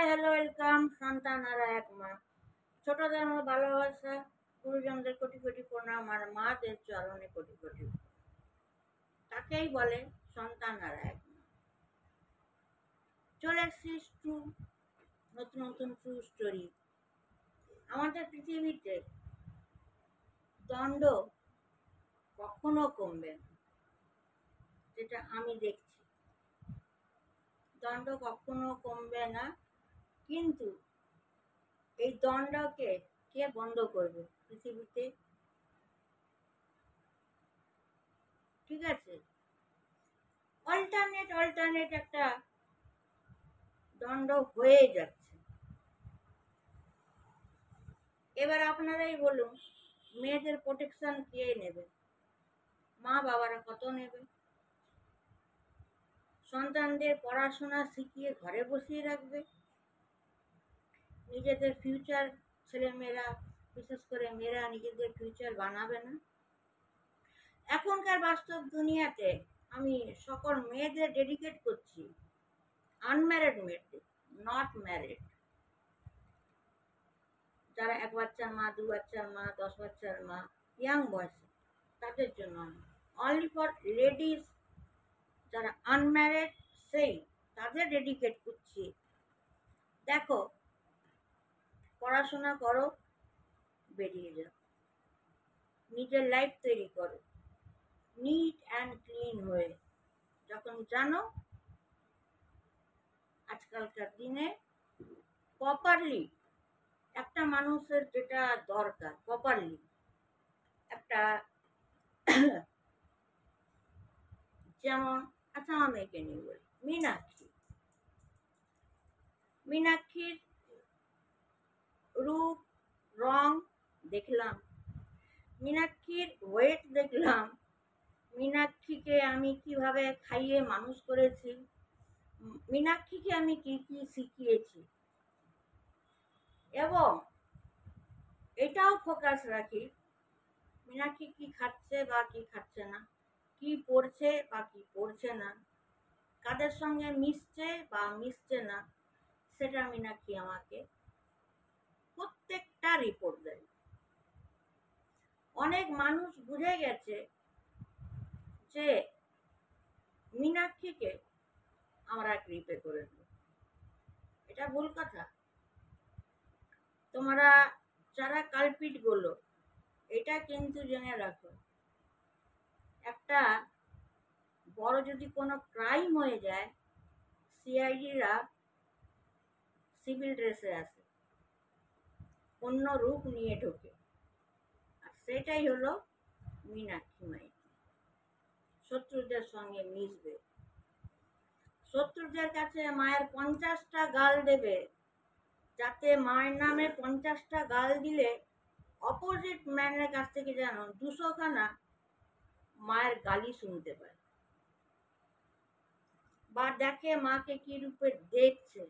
Hello welcome সন্তান আর এক মা। ছোটদের আমার ভালোবাসা, গুরুজনদের কোটি কোটি প্রণাম আর মাদের চরণে কোটি কোটি। তাকেই বলে সন্তান আর এক মা। চলে এসেছিস নতুন নতুন ট্রু স্টোরি। আমাদের পৃথিবীতে দণ্ড কখনো কমবে না, যেটা আমি দেখছি। দণ্ড কখনো কমবে না, কিন্তু এই দণ্ডকে কে বন্ধ করবে পৃথিবীতে? ঠিক আছে, অল্টারনেট একটা দণ্ড হয়ে যাচ্ছে। এবার আপনারাই বলুন, মেয়েদের প্রোটেকশন কে নেবে? মা বাবারা কত নেবে? সন্তানদের পড়াশোনা শিখিয়ে ঘরে বসিয়ে রাখবে, নিজেদের ফিউচার, ছেলেমেয়েরা বিশেষ করে মেয়েরা নিজেদের ফিউচার বানাবে না। এখনকার বাস্তব দুনিয়াতে আমি সকল মেয়েদের ডেডিকেট করছি, আনম্যারিড মেয়েদের, নট ম্যারিড, যারা 1 বাচ্চার মা, 2 বাচ্চার মা, 10 বাচ্চার মা, ইয়াং বয়সে, তাদের জন্য অনলি ফর লেডিস যারা আনম্যারিড, সেই তাদের ডেডিকেট করছি। দেখো, পড়াশোনা করো, বেরিয়ে যাও, নিজের লাইফ তৈরি করো নিট অ্যান্ড ক্লিন হয়ে। যখন জানো আজকালকার দিনে প্রপারলি একটা মানুষের যেটা দরকার, প্রপারলি একটা যেমন, আচ্ছা আমার মেয়েকে নিয়ে বলি, মীনাক্ষীর রূপ রং দেখলাম, মীনাক্ষীর ওয়েট দেখলাম, মীনাক্ষীকে আমি কিভাবে খাইয়ে মানুষ করেছি, মীনাক্ষীকে আমি কি কি শিখিয়েছি, এবং এটাও ফোকাস রাখি মীনাক্ষী কি খাচ্ছে বা কি খাচ্ছে না, কি পড়ছে বা কি পড়ছে না, কাদের সঙ্গে মিশছে বা মিশছে না, সেটা মীনাক্ষী আমাকে প্রত্যেকটা রিপোর্ট দেয়। অনেক মানুষ বুঝে গেছে যে মীনাক্ষীকে আমরা গ্রিপে করে দেব। এটা ভুল কথা। তোমরা যারা কালপিট গুলো, এটা কিন্তু জেনে রাখো, একটা বড় যদি কোনো ক্রাইম হয়ে যায়, সিআইডিরা সিভিল ড্রেসে আসে, অন্য রূপ নিয়ে ঢোকে, আর সেটাই হলো মীনাক্ষী মাইতি। শত্রুদের সঙ্গে মিশবে, শত্রুদের কাছে মায়ের 50টা গাল দেবে, যাতে মায়ের নামে 50টা গাল দিলে অপোজিট ম্যানের কাছ থেকে যেন 200খানা মায়ের গালি শুনতে পায়, বা দেখে মাকে কি রূপে দেখছে,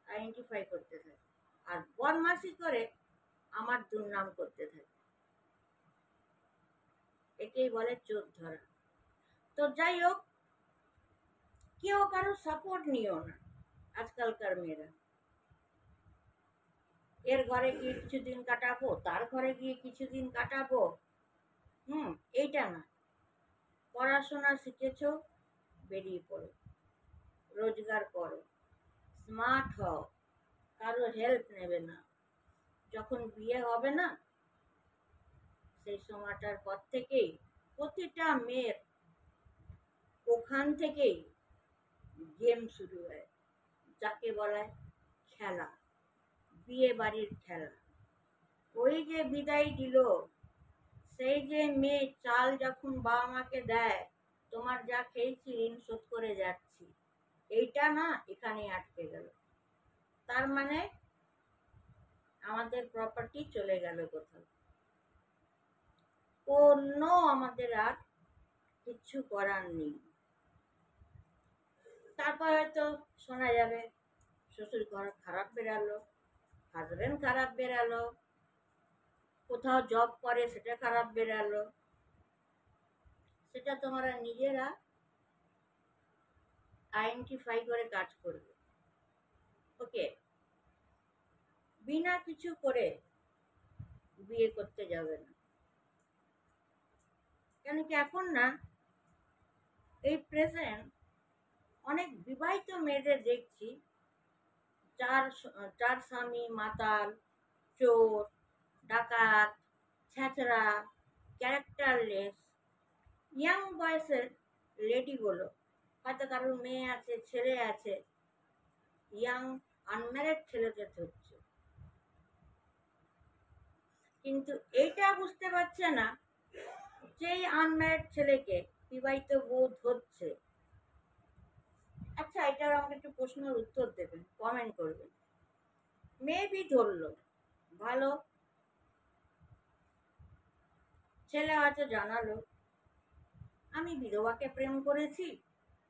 আইডেন্টিফাই করতে থাকে, আর বদমাশি করে আমার দুর্নাম করতে থাকে। একেই বলে চোখ ধরা। তো যাই হোক, কেউ কারো সাপোর্ট নিও না। আজকালকার মেয়েরা এর ঘরে গিয়ে কিছুদিন কাটাবো, তার ঘরে গিয়ে কিছুদিন কাটাবো, এইটা না। পড়াশোনা শিখেছো, বেরিয়ে পড়ো, রোজগার করো, স্মার্ট হও, কারো হেল্প নেবে না। যখন বিয়ে হবে না, সেই সময়টার পর থেকেই প্রতিটা মেয়ের ওখান থেকেই গেম শুরু হয়, যাকে বলা খেলা, বিয়ে বাড়ির খেলা। ওই যে বিদায় দিল, সেই যে মেয়ে চাল যখন বাবা মাকে দেয়, তোমার যা খেয়েছি ঋণ শোধ করে যাচ্ছি, এইটা না এখানে আটকে গেল। তার মানে আমাদের প্রপার্টি চলে গেল কোথাও, কোনো আমাদের আর কিচ্ছু করার নেই। তারপর হয়তো শোনা যাবে শ্বশুর ঘর খারাপ বেরালো, হাজবেন্ড খারাপ বেরালো, কোথাও জব করে সেটা খারাপ বেরালো। সেটা তোমরা নিজেরা আইডেন্টিফাই করে কাজ করবে। বিনা কিছু করে বিয়ে করতে যাবে না। কেন কি এখন না, এই প্রেজেন্ট অনেক বিবাহিত মেয়েদের দেখছি যার যার স্বামী মাতাল, চোর, ডাকাত, ছ্যাঁচড়া, ক্যারেক্টারলেস, ইয়াং বয়সের লেডিগুলো, হয়তো কারোর মেয়ে আছে, ছেলে আছে, ইয়াং আনম্যারিড ছেলেদের ধরছে। কিন্তু এইটা বুঝতে পারছে না যে এই আনম্যারিড ছেলেকে বিবাহিত বউ ধরছে। আচ্ছা, এটার আমাকে একটু প্রশ্নের উত্তর দেবেন, কমেন্ট করবেন। মেবি ধরলো, ভালো, ছেলে হয়তো জানালো আমি বিধবাকে প্রেম করেছি,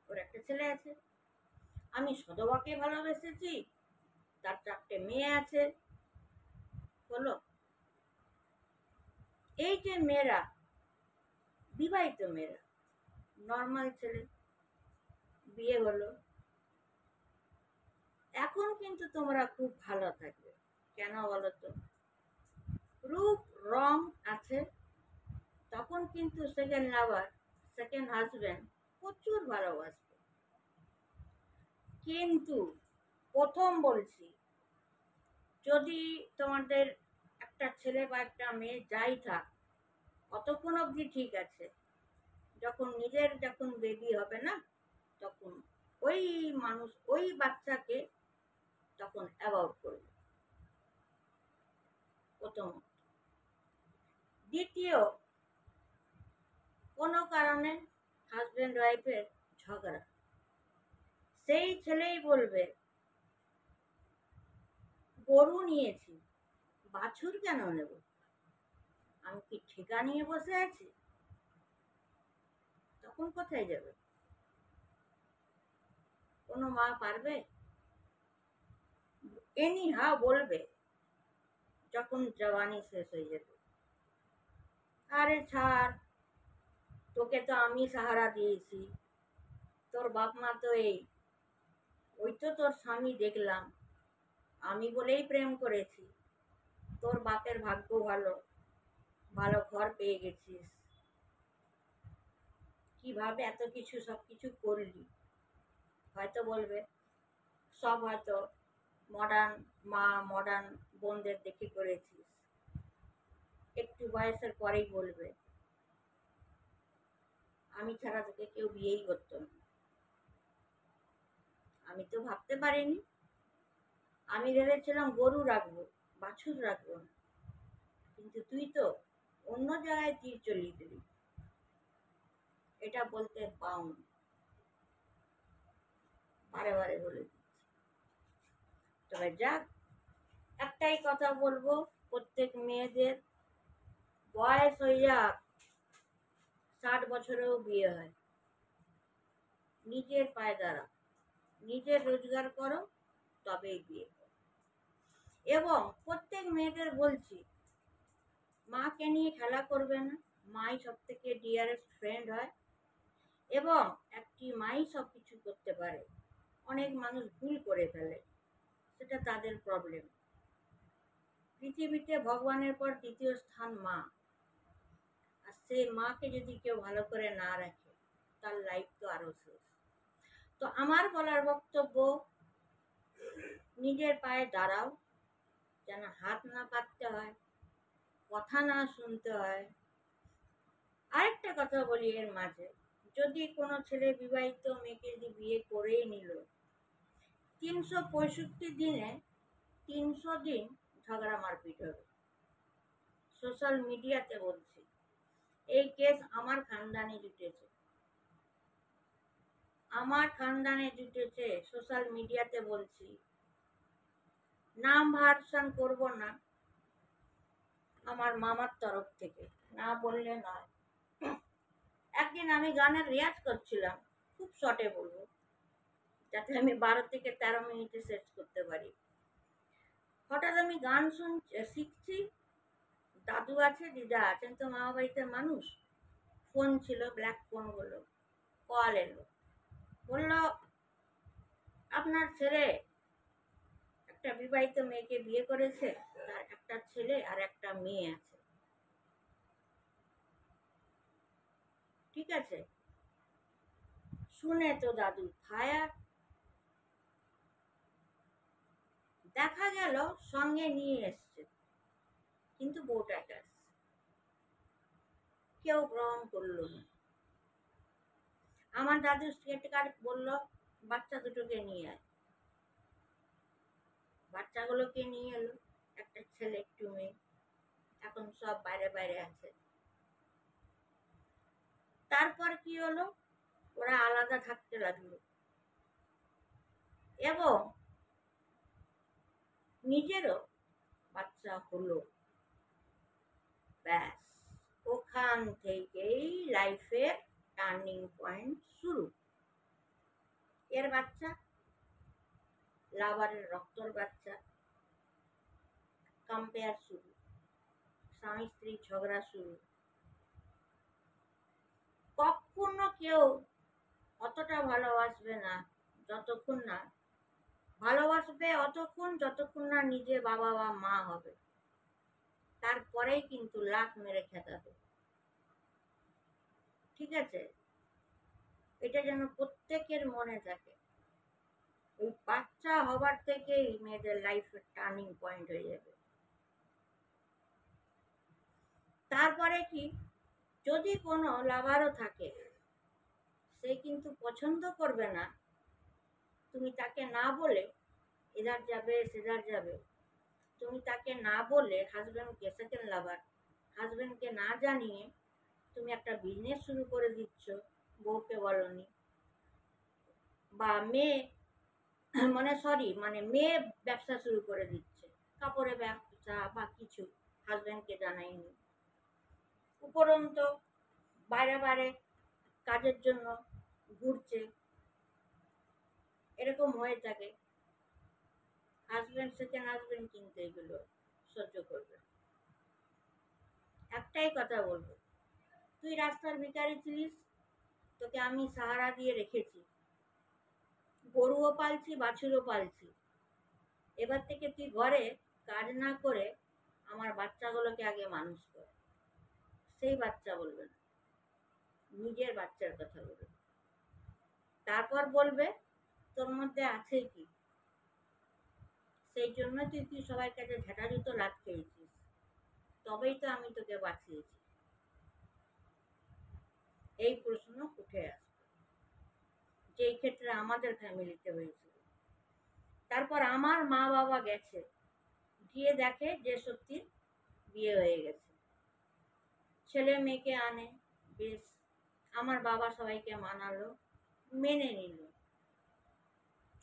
ওর একটা ছেলে আছে। আমি সধবাকে ভালোবেসেছি, তার 4টে মেয়ে আছে। হলো, এই যে মেয়েরা, বিবাহিত মেয়েরা, নর্মাল ছেলে, বিয়ে হলো, এখন কিন্তু তোমরা খুব ভালো থাকবে। কেন বলো তো? রূপ রং আছে, তখন কিন্তু সেকেন্ড লাভার, সেকেন্ড হাজব্যান্ড প্রচুর ভালোবাসবে। কিন্তু প্রথম বলছি, যদি তোমাদের একটা ছেলে বা একটা মেয়ে যাই থাক, অতক্ষণ অবধি ঠিক আছে। যখন বেবি হবে না, তখন ওই মানুষ ওই বাচ্চাকে তখন অ্যাভয়েড করবে, প্রথম। দ্বিতীয়, কোনো কারণে হাজব্যান্ড ওয়াইফের ঝগড়া, সেই ছেলেই বলবে গরু নিয়েছি, বাছুর কেন নেব? আমি কি ঠিকা নিয়ে বসে আছি? তখন কোথায় যাবে? কোনো মা পারবে? এনিহা বলবে যখন জওয়ানি শেষ হয়ে যাবে, আরে ছাড়, তোকে তো আমি সাহারা দিয়েছি, তোর বাপ মা তো এই, ওই তো তোর স্বামী দেখলাম, আমি বলেই প্রেম করেছি, তোর বাপের ভাগ্য ভালো, ভালো ঘর পেয়ে গেছিস, কিভাবে এত কিছু সব কিছু করলি? হয়তো বলবে, সব হয়তো মডার্ন মা, মডার্ন বোনদের দেখে করেছিস। একটু বয়সের পরেই বলবে আমি ছাড়া তোকে কেউ বিয়েই করতো না। আমি তো ভাবতে পারিনি, আমি ভেবেছিলাম গরু রাখবো, বাছুর রাখবো না, কিন্তু তুই তো অন্য জায়গায় তীর চলিয়ে দিলি। এটা বলতে বাউন্ড, বারে বারে বলে দিচ্ছি। তবে যাক, একটাই কথা বলবো, প্রত্যেক মেয়েদের বয়স হয়ে যাক 60 বছরেও বিয়ে হয়। নিজের পায়ে দাঁড়াও, নিজের রোজগার করো, তবেই বিয়ে করো। এবং প্রত্যেক মেয়েদের বলছি, মাকে নিয়ে খেলা করবে না, মাই সব থেকে ডিয়ারেস্ট ফ্রেন্ড হয়, এবং একটি মাই সব কিছু করতে পারে। অনেক মানুষ ভুল করে ফেলে, সেটা তাদের প্রবলেম। পৃথিবীতে ভগবানের পর দ্বিতীয় স্থান মা, আর সেই মাকে যদি কেউ ভালো করে না রাখে, তার লাইফ তো আরো শেষ। তো আমার বলার বক্তব্য, নিজের পায়ে দাঁড়াও, যেন হাত না পাততে হয়, কথা না শুনতে হয়। আরেকটা কথা বলি এর মাঝে, যদি কোনো ছেলে বিবাহিত মেয়েকে যদি বিয়ে করেই নিল, 365 দিনে 300 দিন ঝগড়া মারপিট হবে। সোশ্যাল মিডিয়াতে বলছি, এই কেস আমার খানদানে জুটেছে, আমার খানদানে জুটেছে, সোশ্যাল মিডিয়াতে বলছি। নাম ভার্সন করব না, আমার মামার তরফ থেকে, না বললে নয়। একদিন আমি গানের রেয়াজ করছিলাম, খুব শর্টে বলবো, যাতে আমি 12 থেকে 13 মিনিটে শেষ করতে পারি। হঠাৎ আমি গান শিখছি, দাদু আছে, দিদা আছেন, তো মামা বাড়িতে মানুষ, ফোন ছিল, ব্ল্যাক ফোনগুলো, কল এলো, বললো আপনার ছেলে একটা বিবাহিত মেয়েকে বিয়ে করেছে, তার একটা ছেলে আর একটা মেয়ে আছে, ঠিক আছে? শুনে তো দাদু ফায়ার। দেখা গেল সঙ্গে নিয়ে এসছে, কিন্তু বউটাকে আসছে, কেউ গ্রহণ করলো না। আমার দাদু স্টেটকার বলল, বাচ্চা দুটোকে নিয়ে আয়। বাচ্চাগুলোকে নিয়ে এলো, একটা ছেলে একটু মেয়ে, এখন সব বাইরে বাইরে আছে। তারপর কি হলো, ওরা আলাদা থাকতে লাগলো এবং নিজেরও বাচ্চা হলো। ব্যাস, ওখান থেকেই লাইফের টার্নিং পয়েন্ট শুরু। এর বাচ্চা, লাভারের রক্তর বাচ্চা, কম্পেয়ার শুরু, স্বামী স্ত্রী ঝগড়া শুরু। কখনো কেউ অতটা ভালোবাসবে না যতক্ষণ না, ভালোবাসবে অতক্ষণ যতক্ষণ না নিজে বাবা বা মা হবে, তারপরেই কিন্তু লাখ মেরে খেতাবে, ঠিক আছে? এটা যেন প্রত্যেকের মনে থাকে। ওই বাচ্চা হবার থেকেই মেয়েদের লাইফের টার্নিং পয়েন্ট হয়ে যাবে। তারপরে কি, যদি কোনো লাভারও থাকে, সে কিন্তু পছন্দ করবে না তুমি তাকে না বলে এধার যাবে সেধার যাবে। তুমি তাকে না বলে হাজব্যান্ডকে, সেকেন্ড লাভার হাজব্যান্ডকে না জানিয়ে তুমি একটা বিজনেস শুরু করে দিচ্ছ, বউকে বলনি, বা মেয়ে মেয়ে ব্যবসা শুরু করে দিচ্ছে, কাপড়ের ব্যবসা বা কিছু, হাজব্যান্ডকে জানায়নি, উপরন্ত বাইরে বাইরে কাজের জন্য ঘুরছে, এরকম হয়ে থাকে। হাজব্যান্ড, সেকেন্ড হাজব্যান্ড কিন্তু এগুলো সহ্য করবে। একটাই কথা বলবো, তুই রাস্তার ভিখারি ছিলিস, তোকে আমি সাহারা দিয়ে রেখেছি, গরুও পালছি বাছুরও পালছি, এবার থেকে তুই ঘরে কাজ না করে আমার বাচ্চাগুলোকে আগে মানুষ কর। সেই বাচ্চা বলবে না, নিজের বাচ্চার কথা বলবে। তারপর বলবে তোর মধ্যে আছে কি, সেই জন্য তুই সবার কাছে ঝাঁটা জুতো লাত খেয়েছিস, তবেই তো আমি তোকে বাঁচিয়েছি। এই প্রশ্ন উঠে আসবে, যেই ক্ষেত্রে আমাদের ফ্যামিলিতে হয়েছিল। তারপর আমার মা বাবা গেছে, গিয়ে দেখে যে সত্যি বিয়ে হয়ে গেছে, ছেলে মেয়েকে আনে, বেশ, আমার বাবা সবাইকে মানালো, মেনে নিল।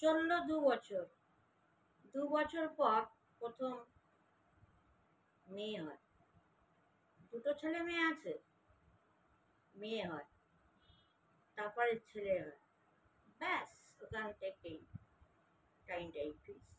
চললো 2 বছর, 2 বছর পর প্রথম মেয়ে হয়। দুটো ছেলে মেয়ে আছে, মেয়ে হয়, তারপরে ছেলে হয়। ব্যাস, ওখান থেকেই টাইমটাই ফিক্স।